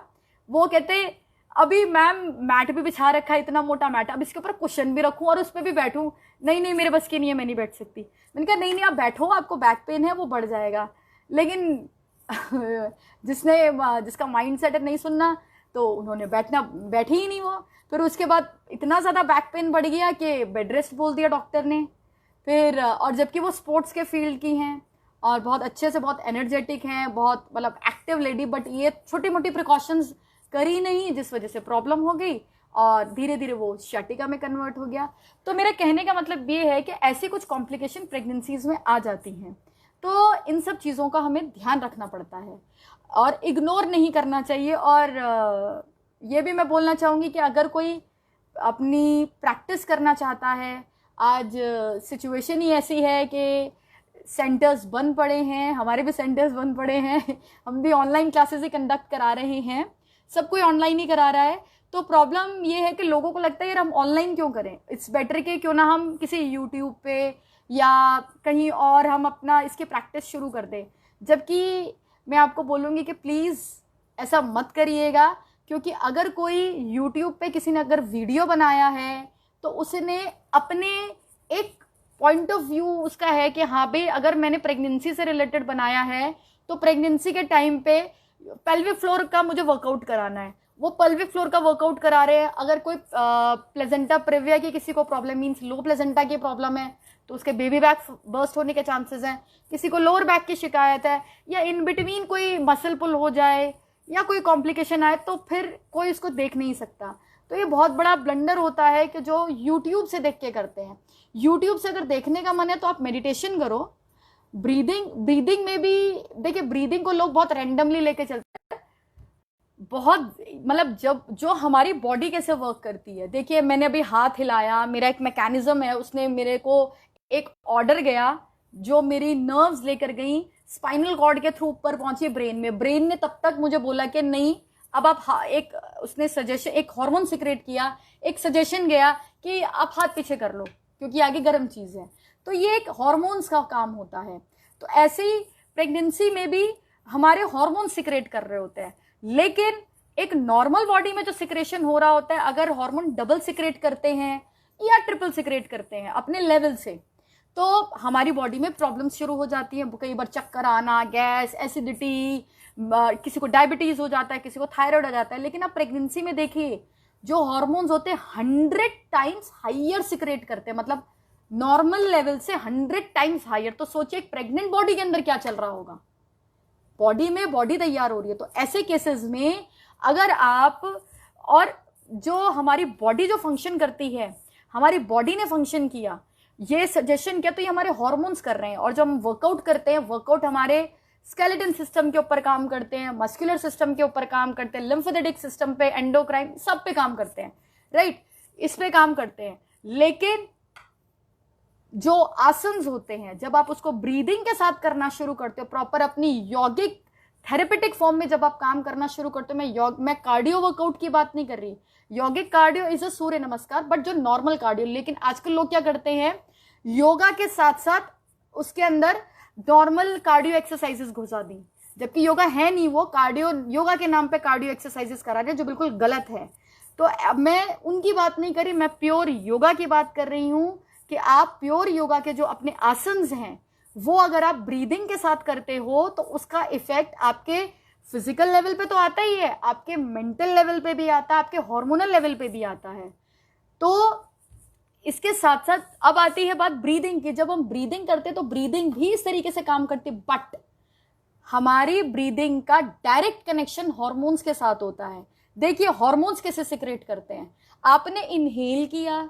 वो कहते अभी मैम मैट भी बिछा रखा है, इतना मोटा मैट, अब इसके ऊपर कुशन भी रखूं और उस पर भी बैठूं, नहीं नहीं मेरे बस की नहीं है, मैं नहीं बैठ सकती। मैंने कहा नहीं नहीं आप बैठो, आपको बैक पेन है वो बढ़ जाएगा। लेकिन जिसका माइंड सेट नहीं सुनना, तो उन्होंने बैठे ही नहीं वो। फिर उसके बाद इतना ज़्यादा बैक पेन बढ़ गया कि बेड रेस्ट बोल दिया डॉक्टर ने। फिर और जबकि वो स्पोर्ट्स के फील्ड की हैं और बहुत अच्छे से, बहुत एनर्जेटिक हैं, बहुत मतलब एक्टिव लेडी, बट ये छोटी मोटी प्रिकॉशंस करी नहीं, जिस वजह से प्रॉब्लम हो गई और धीरे धीरे वो शटिका में कन्वर्ट हो गया। तो मेरा कहने का मतलब ये है कि ऐसी कुछ कॉम्प्लिकेशन प्रेगनेंसीज में आ जाती हैं, तो इन सब चीज़ों का हमें ध्यान रखना पड़ता है और इग्नोर नहीं करना चाहिए। और ये भी मैं बोलना चाहूँगी कि अगर कोई अपनी प्रैक्टिस करना चाहता है, आज सिचुएशन ही ऐसी है कि सेंटर्स बंद पड़े हैं, हमारे भी सेंटर्स बंद पड़े हैं, हम भी ऑनलाइन क्लासेस ही कंडक्ट करा रहे हैं, सब कोई ऑनलाइन ही करा रहा है। तो प्रॉब्लम ये है कि लोगों को लगता है यार हम ऑनलाइन क्यों करें, इट्स बेटर कि क्यों ना हम किसी यूट्यूब पे या कहीं और हम अपना इसकी प्रैक्टिस शुरू कर दें। जबकि मैं आपको बोलूँगी कि प्लीज़ ऐसा मत करिएगा, क्योंकि अगर कोई यूट्यूब पे किसी ने अगर वीडियो बनाया है तो उसने अपने एक पॉइंट ऑफ व्यू उसका है कि हाँ भाई अगर मैंने प्रेगनेंसी से रिलेटेड बनाया है तो प्रेगनेंसी के टाइम पे पेल्विक फ्लोर का मुझे वर्कआउट कराना है, वो पेल्विक फ्लोर का वर्कआउट करा रहे हैं। अगर कोई प्लेजेंटा प्रेविया की किसी को प्रॉब्लम, मीन्स लो प्लेजेंटा की प्रॉब्लम है, तो उसके बेबी बैक बर्स्ट होने के चांसेस हैं। किसी को लोअर बैक की शिकायत है या इन बिटवीन कोई मसल पुल हो जाए या कोई कॉम्प्लिकेशन आए, तो फिर कोई इसको देख नहीं सकता। तो ये बहुत बड़ा ब्लंडर होता है कि जो यूट्यूब से देख के करते हैं। यूट्यूब से अगर देखने का मन है तो आप मेडिटेशन करो, ब्रीदिंग में भी देखिए, ब्रीदिंग को लोग बहुत रैंडमली लेके चलते हैं, बहुत मतलब जब जो हमारी बॉडी कैसे वर्क करती है। देखिए मैंने अभी हाथ हिलाया, मेरा एक मैकेनिज्म है, उसने मेरे को एक ऑर्डर गया जो मेरी नर्व्स लेकर गई, स्पाइनल कॉर्ड के थ्रू ऊपर पहुंची ब्रेन में। ब्रेन ने तब तक मुझे बोला कि नहीं अब आप एक उसने सजेशन, एक हार्मोन सिक्रेट किया, एक सजेशन गया कि आप हाथ पीछे कर लो क्योंकि आगे गर्म चीज़ है। तो ये एक हार्मोन्स का काम होता है। तो ऐसे ही प्रेगनेंसी में भी हमारे हार्मोन सिक्रेट कर रहे होते हैं, लेकिन एक नॉर्मल बॉडी में जो सिक्रेशन हो रहा होता है, अगर हार्मोन डबल सिक्रेट करते हैं या ट्रिपल सिक्रेट करते हैं अपने लेवल से, तो हमारी बॉडी में प्रॉब्लम्स शुरू हो जाती हैं। कई बार चक्कर आना, गैस, एसिडिटी, किसी को डायबिटीज हो जाता है, किसी को थायराइड हो जाता है। लेकिन आप प्रेगनेंसी में देखिए जो हार्मोन्स होते हैं 100 टाइम्स हाइयर सिक्रेट करते हैं, मतलब नॉर्मल लेवल से 100 टाइम्स हाइयर। तो सोचिए एक प्रेग्नेंट बॉडी के अंदर क्या चल रहा होगा, बॉडी में बॉडी तैयार हो रही है। तो ऐसे केसेस में अगर आप, और जो हमारी बॉडी जो फंक्शन करती है, हमारी बॉडी ने फंक्शन किया, ये सजेशन किया, तो ये हमारे हार्मोन्स कर रहे हैं। और जब हम वर्कआउट करते हैं, वर्कआउट हमारे स्केलेटन सिस्टम के ऊपर काम करते हैं, मस्कुलर सिस्टम के ऊपर काम करते हैं, लिम्फेटिक सिस्टम पे, एंडोक्राइन, सब पे काम करते हैं, राइट, इस पे काम करते हैं। लेकिन जो आसन्स होते हैं, जब आप उसको ब्रीदिंग के साथ करना शुरू करते हो, प्रॉपर अपनी यौगिक थेरेपेटिक फॉर्म में जब आप काम करना शुरू करते हो, मैं कार्डियो वर्कआउट की बात नहीं कर रही, यौगिक कार्डियो इज अ सूर्य नमस्कार, बट जो नॉर्मल कार्डियो। लेकिन आजकल लोग क्या करते हैं, योगा के साथ साथ उसके अंदर नॉर्मल कार्डियो एक्सरसाइजेस घुसा दी, जबकि योगा है नहीं, वो कार्डियो, योगा के नाम पे कार्डियो एक्सरसाइजेस करा रहे हैं, जो बिल्कुल गलत है। तो अब मैं उनकी बात नहीं कर रही, मैं प्योर योगा की बात कर रही हूँ कि आप प्योर योगा के जो अपने आसन्स हैं, वो अगर आप ब्रीदिंग के साथ करते हो तो उसका इफेक्ट आपके फिजिकल लेवल पे तो आता ही है, आपके मेंटल लेवल पे भी आता है, आपके हार्मोनल लेवल पे भी आता है। तो इसके साथ साथ अब आती है बात ब्रीदिंग की। जब हम ब्रीदिंग करते हैं तो ब्रीदिंग भी इस तरीके से काम करती है, बट हमारी ब्रीदिंग का डायरेक्ट कनेक्शन हार्मोन्स के साथ होता है। देखिए हार्मोन्स कैसे सिक्रेट करते हैं, आपने इनहेल किया,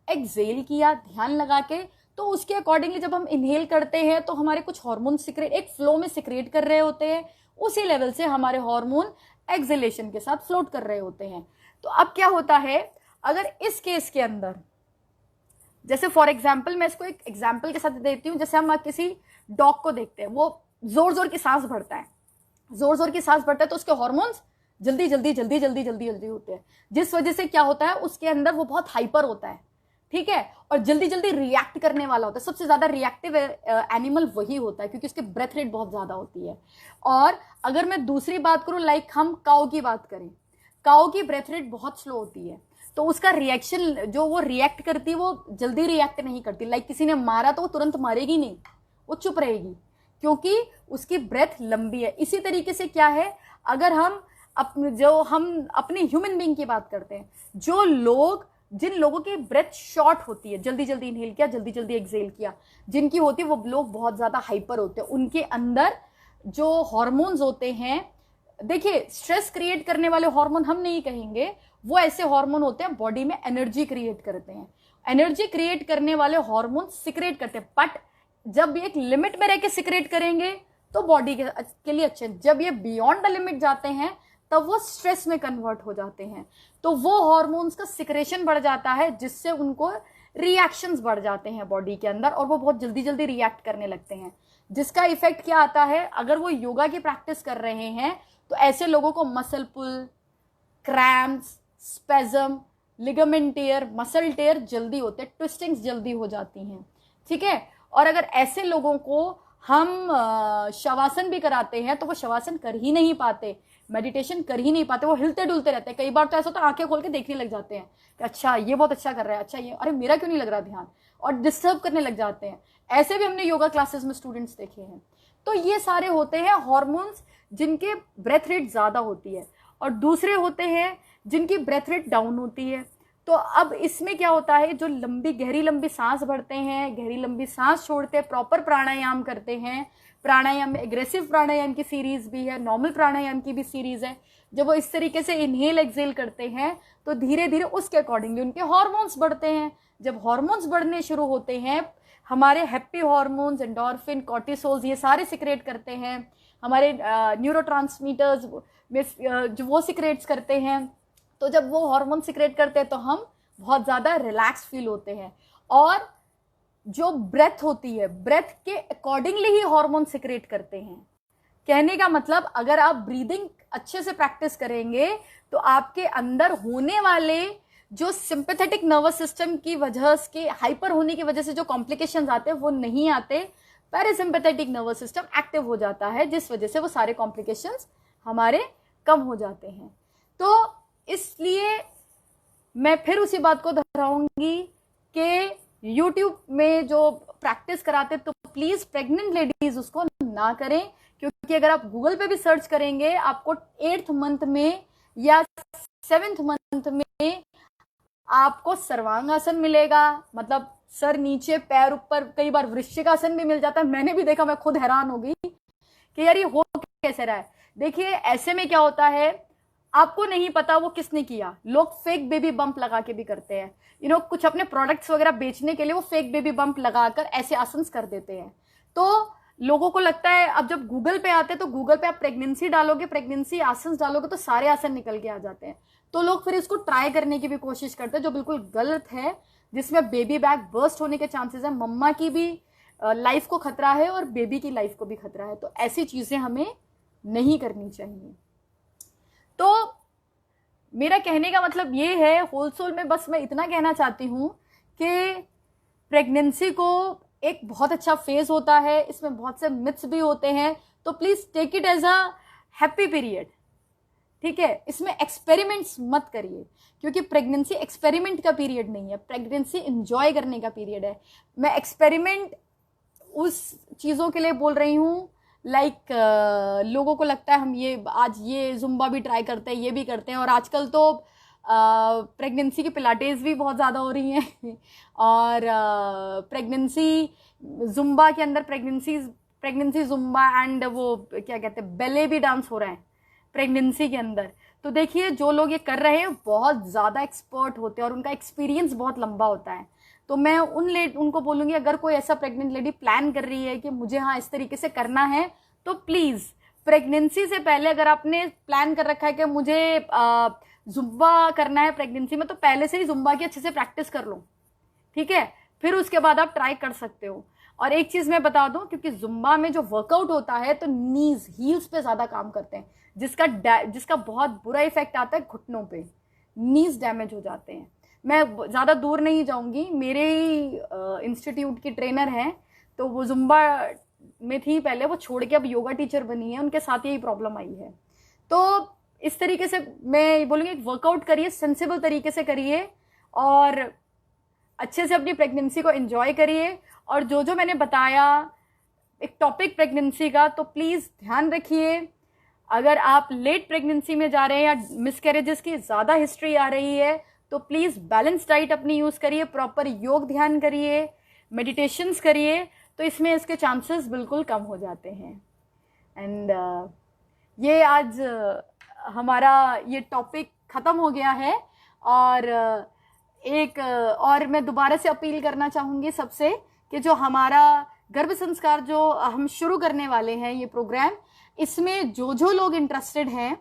एक्सेल किया ध्यान लगा के, तो उसके अकॉर्डिंगली जब हम इनहेल करते हैं तो हमारे कुछ हार्मोन सिक्रेट एक फ्लो में सिक्रेट कर रहे होते हैं, उसी लेवल से हमारे हार्मोन एक्सहेलेशन के साथ फ्लोट कर रहे होते हैं। तो अब क्या होता है, अगर इस केस के अंदर, जैसे फॉर एग्जाम्पल मैं इसको एक एग्जाम्पल के साथ देती हूँ, जैसे हम किसी डॉग को देखते हैं, वो जोर जोर की सांस भरता है, जोर जोर की सांस भरता है, तो उसके हॉर्मोन्स जल्दी जल्दी जल्दी जल्दी जल्दी जल्दी होते हैं, जिस वजह से क्या होता है, उसके अंदर वो बहुत हाइपर होता है, ठीक है, और जल्दी जल्दी रिएक्ट करने वाला होता है। सबसे ज्यादा रिएक्टिव एनिमल वही होता है, क्योंकि उसकी ब्रेथ रेट बहुत ज्यादा होती है। और अगर मैं दूसरी बात करूं, लाइक हम काऊ की बात करें, काऊ की ब्रेथ रेट बहुत स्लो होती है, तो उसका रिएक्शन, जो वो रिएक्ट करती है, वो जल्दी रिएक्ट नहीं करती। लाइक किसी ने मारा तो वो तुरंत मारेगी नहीं, वो चुप रहेगी, क्योंकि उसकी ब्रेथ लंबी है। इसी तरीके से क्या है, अगर हम अपने ह्यूमन बीइंग की बात करते हैं, जिन लोगों की ब्रेथ शॉर्ट होती है, जल्दी जल्दी इनहेल किया, जल्दी जल्दी एक्सहेल किया, जिनकी होती है, वो लोग बहुत ज्यादा हाइपर होते हैं। उनके अंदर जो हॉर्मोन्स होते हैं, देखिए स्ट्रेस क्रिएट करने वाले हार्मोन हम नहीं कहेंगे, वो ऐसे हार्मोन होते हैं बॉडी में एनर्जी क्रिएट करते हैं। एनर्जी क्रिएट करने वाले हार्मोन सिक्रेट करते हैं, बट जब एक लिमिट में रह के सिक्रेट करेंगे तो बॉडी के लिए अच्छे। जब ये बियॉन्ड द लिमिट जाते हैं तब वो स्ट्रेस में कन्वर्ट हो जाते हैं, तो वो हार्मोन्स का सिक्रेशन बढ़ जाता है, जिससे उनको रिएक्शंस बढ़ जाते हैं बॉडी के अंदर, और वो बहुत जल्दी जल्दी रिएक्ट करने लगते हैं। जिसका इफेक्ट क्या आता है, अगर वो योगा की प्रैक्टिस कर रहे हैं तो ऐसे लोगों को मसल पुल, cramps, spasm, ligament tear, muscle टेयर जल्दी होते हैं, ट्विस्टिंग्स जल्दी हो जाती हैं, ठीक है। और अगर ऐसे लोगों को हम शवासन भी कराते हैं तो वो शवासन कर ही नहीं पाते, मेडिटेशन कर ही नहीं पाते, वो हिलते डुलते रहते हैं। कई बार तो ऐसा होता है आंखें खोल के देखने लग जाते हैं कि अच्छा ये बहुत अच्छा कर रहा है, अच्छा ये, अरे मेरा क्यों नहीं लग रहा ध्यान, और डिस्टर्ब करने लग जाते हैं। ऐसे भी हमने योगा क्लासेस में स्टूडेंट्स देखे हैं। तो ये सारे होते हैं हॉर्मोन्स जिनके ब्रेथ रेट ज्यादा होती है, और दूसरे होते हैं जिनकी ब्रेथ रेट डाउन होती है। तो अब इसमें क्या होता है, जो गहरी लंबी सांस भरते हैं, गहरी लंबी सांस छोड़ते हैं, प्रॉपर प्राणायाम करते हैं, प्राणायाम में एग्रेसिव प्राणायाम की सीरीज भी है, नॉर्मल प्राणायाम की भी सीरीज है। जब वो इस तरीके से इनहेल एक्सहेल करते हैं तो धीरे धीरे उसके अकॉर्डिंगली उनके हॉर्मोन्स बढ़ते हैं। जब हॉर्मोन्स बढ़ने शुरू होते हैं, हमारे हैप्पी हॉर्मोन्स, एंडोर्फिन, कॉर्टिसोल्स, ये सारे सिक्रेट करते हैं, हमारे न्यूरोट्रांसमीटर्स जो वो सिक्रेट्स करते हैं। तो जब वो हार्मोन सिक्रेट करते हैं तो हम बहुत ज़्यादा रिलैक्स फील होते हैं, और जो ब्रेथ होती है, ब्रेथ के अकॉर्डिंगली ही हार्मोन सिक्रेट करते हैं। कहने का मतलब, अगर आप ब्रीदिंग अच्छे से प्रैक्टिस करेंगे तो आपके अंदर होने वाले जो सिंपैथेटिक नर्वस सिस्टम की वजह के हाइपर होने की वजह से जो कॉम्प्लिकेशंस आते हैं वो नहीं आते, पैरासिम्पैथेटिक नर्वस सिस्टम एक्टिव हो जाता है, जिस वजह से वो सारे कॉम्प्लिकेशंस हमारे कम हो जाते हैं। तो इसलिए मैं फिर उसी बात को दोहराऊंगी कि YouTube में जो प्रैक्टिस कराते तो प्लीज प्रेग्नेंट लेडीज उसको ना करें, क्योंकि अगर आप गूगल पे भी सर्च करेंगे आपको 8th मंथ में या 7th मंथ में आपको सर्वांगासन मिलेगा, मतलब सर नीचे पैर ऊपर, कई बार वृश्चिकासन भी मिल जाता है। मैंने भी देखा, मैं खुद हैरान हो गई कि यार ये हो कैसे रहा है। देखिए ऐसे में क्या होता है, आपको नहीं पता वो किसने किया। लोग फेक बेबी बम्प लगा के भी करते हैं, कुछ अपने प्रोडक्ट्स वगैरह बेचने के लिए वो फेक बेबी बम्प लगाकर ऐसे आसन कर देते हैं। तो लोगों को लगता है, अब जब गूगल पे आते हैं तो गूगल पे आप प्रेगनेंसी डालोगे, प्रेगनेंसी आसन डालोगे तो सारे आसन निकल के आ जाते हैं। तो लोग फिर इसको ट्राई करने की भी कोशिश करते हैं, जो बिल्कुल गलत है, जिसमें बेबी बैक बर्स्ट होने के चांसेस है, मम्मा की भी लाइफ को खतरा है और बेबी की लाइफ को भी खतरा है। तो ऐसी चीजें हमें नहीं करनी चाहिए। तो मेरा कहने का मतलब ये है, होलसोल में बस मैं इतना कहना चाहती हूँ कि प्रेगनेंसी को एक बहुत अच्छा फेज होता है, इसमें बहुत से मिथ्स भी होते हैं, तो please take it as a happy period, ठीक है। इसमें एक्सपेरिमेंट्स मत करिए, क्योंकि प्रेगनेंसी एक्सपेरिमेंट का पीरियड नहीं है, प्रेगनेंसी एंजॉय करने का पीरियड है। मैं एक्सपेरिमेंट उस चीज़ों के लिए बोल रही हूँ, लाइक लोगों को लगता है हम ये आज ये जुम्बा भी ट्राई करते हैं, ये भी करते हैं, और आजकल तो प्रेगनेंसी की पिलाटेस भी बहुत ज़्यादा हो रही हैं और प्रेगनेंसी जुम्बा के अंदर प्रेगनेंसी जुम्बा एंड वो क्या कहते हैं बैले भी डांस हो रहा है प्रेगनेंसी के अंदर। तो देखिए जो लोग ये कर रहे हैं बहुत ज़्यादा एक्सपर्ट होते हैं और उनका एक्सपीरियंस बहुत लंबा होता है। तो मैं उनको बोलूँगी, अगर कोई ऐसा प्रेग्नेंट लेडी प्लान कर रही है कि मुझे हाँ इस तरीके से करना है, तो प्लीज़ प्रेगनेंसी से पहले अगर आपने प्लान कर रखा है कि मुझे जुम्बा करना है प्रेगनेंसी में, तो पहले से ही जुम्बा की अच्छे से प्रैक्टिस कर लो, ठीक है, फिर उसके बाद आप ट्राई कर सकते हो। और एक चीज मैं बता दूं, क्योंकि जुम्बा में जो वर्कआउट होता है तो नीज हील्स पे ज्यादा काम करते हैं, जिसका बहुत बुरा इफेक्ट आता है घुटनों पे, नीज डैमेज हो जाते हैं। मैं ज्यादा दूर नहीं जाऊंगी, मेरे इंस्टीट्यूट की ट्रेनर हैं, तो वो जुम्बा में थी पहले, वो छोड़ के अब योगा टीचर बनी है, उनके साथ यही प्रॉब्लम आई है। तो इस तरीके से मैं बोलूँगी वर्कआउट करिए, सेंसिबल तरीके से करिए और अच्छे से अपनी प्रेगनेंसी को एंजॉय करिए। और जो जो मैंने बताया एक टॉपिक प्रेगनेंसी का, तो प्लीज़ ध्यान रखिए। अगर आप लेट प्रेगनेंसी में जा रहे हैं या मिसकैरेजेस की ज़्यादा हिस्ट्री आ रही है, तो प्लीज़ बैलेंस डाइट अपनी यूज़ करिए, प्रॉपर योग ध्यान करिए, मेडिटेशंस करिए, तो इसमें इसके चांसेस बिल्कुल कम हो जाते हैं। एंड ये आज हमारा ये टॉपिक ख़त्म हो गया है। और और मैं दोबारा से अपील करना चाहूँगी सबसे कि जो हमारा गर्भ संस्कार जो हम शुरू करने वाले हैं ये प्रोग्राम, इसमें जो जो लोग इंटरेस्टेड हैं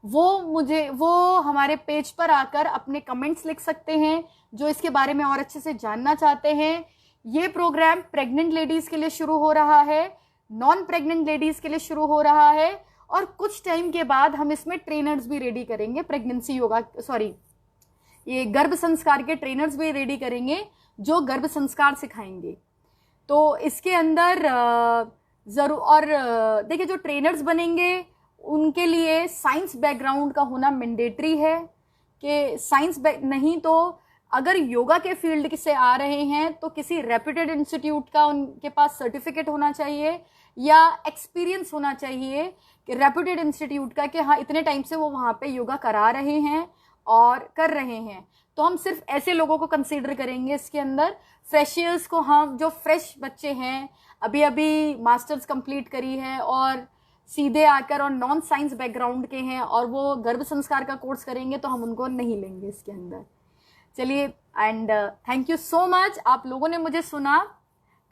वो हमारे पेज पर आकर अपने कमेंट्स लिख सकते हैं, जो इसके बारे में और अच्छे से जानना चाहते हैं। ये प्रोग्राम प्रेग्नेंट लेडीज़ के लिए शुरू हो रहा है, नॉन प्रेग्नेंट लेडीज़ के लिए शुरू हो रहा है, और कुछ टाइम के बाद हम इसमें ट्रेनर्स भी रेडी करेंगे, प्रेगनेंसी योगा ये गर्भ संस्कार के ट्रेनर्स भी रेडी करेंगे जो गर्भ संस्कार सिखाएंगे। तो इसके अंदर जरूर, और देखिए जो ट्रेनर्स बनेंगे उनके लिए साइंस बैकग्राउंड का होना मैंडेटरी है, कि साइंस नहीं तो अगर योगा के फील्ड से आ रहे हैं तो किसी रेप्यूटेड इंस्टीट्यूट का उनके पास सर्टिफिकेट होना चाहिए या एक्सपीरियंस होना चाहिए कि रेप्यूटेड इंस्टीट्यूट का, कि हाँ इतने टाइम से वो वहाँ पे योगा करा रहे हैं और कर रहे हैं। तो हम सिर्फ ऐसे लोगों को कंसीडर करेंगे इसके अंदर। फ्रेशर्स को, हम जो फ्रेश बच्चे हैं, अभी अभी मास्टर्स कंप्लीट करी है और सीधे आकर और नॉन साइंस बैकग्राउंड के हैं और वो गर्भ संस्कार का कोर्स करेंगे, तो हम उनको नहीं लेंगे इसके अंदर। चलिए, and thank you so much, आप लोगों ने मुझे सुना,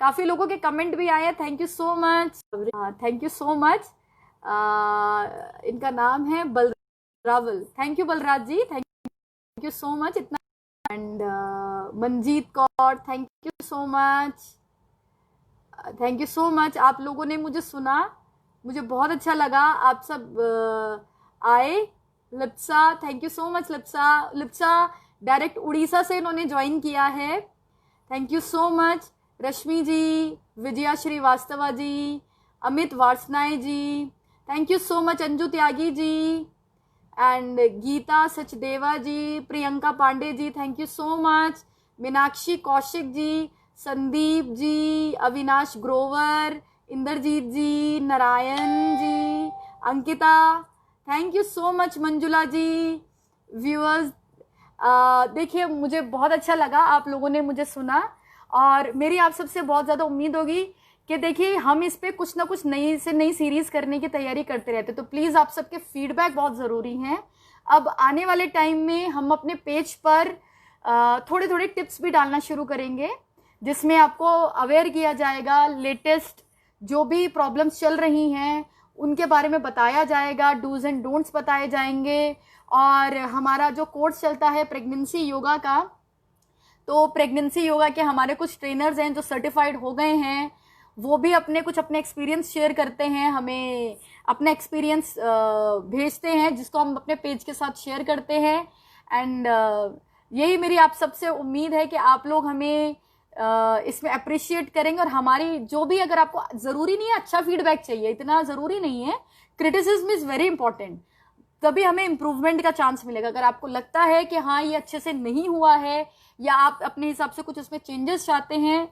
काफ़ी लोगों के कमेंट भी आए, thank you so much, thank you so much. इनका नाम है Balrawal, thank you Balraj ji, thank you so much इतना। And Manjeet Kaur, thank you so much, thank you so much, आप लोगों ने मुझे सुना, मुझे बहुत अच्छा लगा, आप सब आए। Lipsa, thank you so much Lipsa direct Orissa से इन्होंने ज्वाइन किया है, thank you so much. Rashmi ji, Vijaya Srivastava ji, Amit Varshney ji, thank you so much. Anju Tyagi ji and Geeta Sachdeva ji, Priyanka Pandey ji, thank you so much. Meenakshi Kaushik ji, Sandeep ji, Avinash Grover, Indrajeet ji, Narayan ji, Ankita, thank you so much. Manjula ji, viewers, देखिए मुझे बहुत अच्छा लगा, आप लोगों ने मुझे सुना, और मेरी आप सबसे बहुत ज़्यादा उम्मीद होगी कि देखिए हम इस पर कुछ ना कुछ नई से नई सीरीज़ करने की तैयारी करते रहते, तो प्लीज़ आप सबके फीडबैक बहुत ज़रूरी हैं। अब आने वाले टाइम में हम अपने पेज पर थोड़े थोड़े टिप्स भी डालना शुरू करेंगे, जिसमें आपको अवेयर किया जाएगा, लेटेस्ट जो भी प्रॉब्लम्स चल रही हैं उनके बारे में बताया जाएगा, डूज एंड डोंट्स बताए जाएंगे। और हमारा जो कोर्स चलता है प्रेगनेंसी योगा का, तो प्रेगनेंसी योगा के हमारे कुछ ट्रेनर्स हैं जो सर्टिफाइड हो गए हैं, वो भी अपने एक्सपीरियंस शेयर करते हैं, हमें अपना एक्सपीरियंस भेजते हैं, जिसको हम अपने पेज के साथ शेयर करते हैं। एंड यही मेरी आप सबसे उम्मीद है कि आप लोग हमें इसमें अप्रिशिएट करेंगे, और हमारी जो भी, अगर आपको ज़रूरी नहीं है अच्छा फीडबैक चाहिए, इतना ज़रूरी नहीं है, क्रिटिसिज्म इज़ वेरी इंपॉर्टेंट, तभी हमें इम्प्रूवमेंट का चांस मिलेगा। अगर आपको लगता है कि हाँ ये अच्छे से नहीं हुआ है, या आप अपने हिसाब से कुछ उसमें चेंजेस चाहते हैं,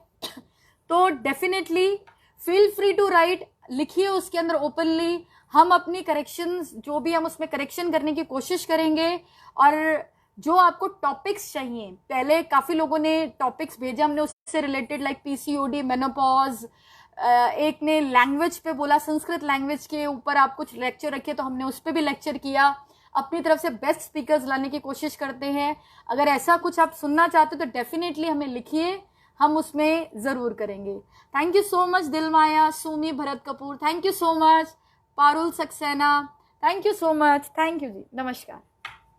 तो definitely feel free to write, लिखिए उसके अंदर ओपनली, हम अपनी करेक्शंस जो भी हम उसमें करेक्शन करने की कोशिश करेंगे। और जो आपको टॉपिक्स चाहिए, पहले काफ़ी लोगों ने टॉपिक्स भेजे हमने उससे रिलेटेड, लाइक पीसीओडी, मेनोपॉज, एक ने लैंग्वेज पे बोला, संस्कृत लैंग्वेज के ऊपर आप कुछ लेक्चर रखिए, तो हमने उस पर भी लेक्चर किया, अपनी तरफ से बेस्ट स्पीकर्स लाने की कोशिश करते हैं। अगर ऐसा कुछ आप सुनना चाहते हो तो डेफिनेटली हमें लिखिए, हम उसमें ज़रूर करेंगे। Thank you so much Dilmaya, Sumi, Bharat Kapoor, thank you so much. Parul Saxena, thank you so much, thank you ji, नमस्कार।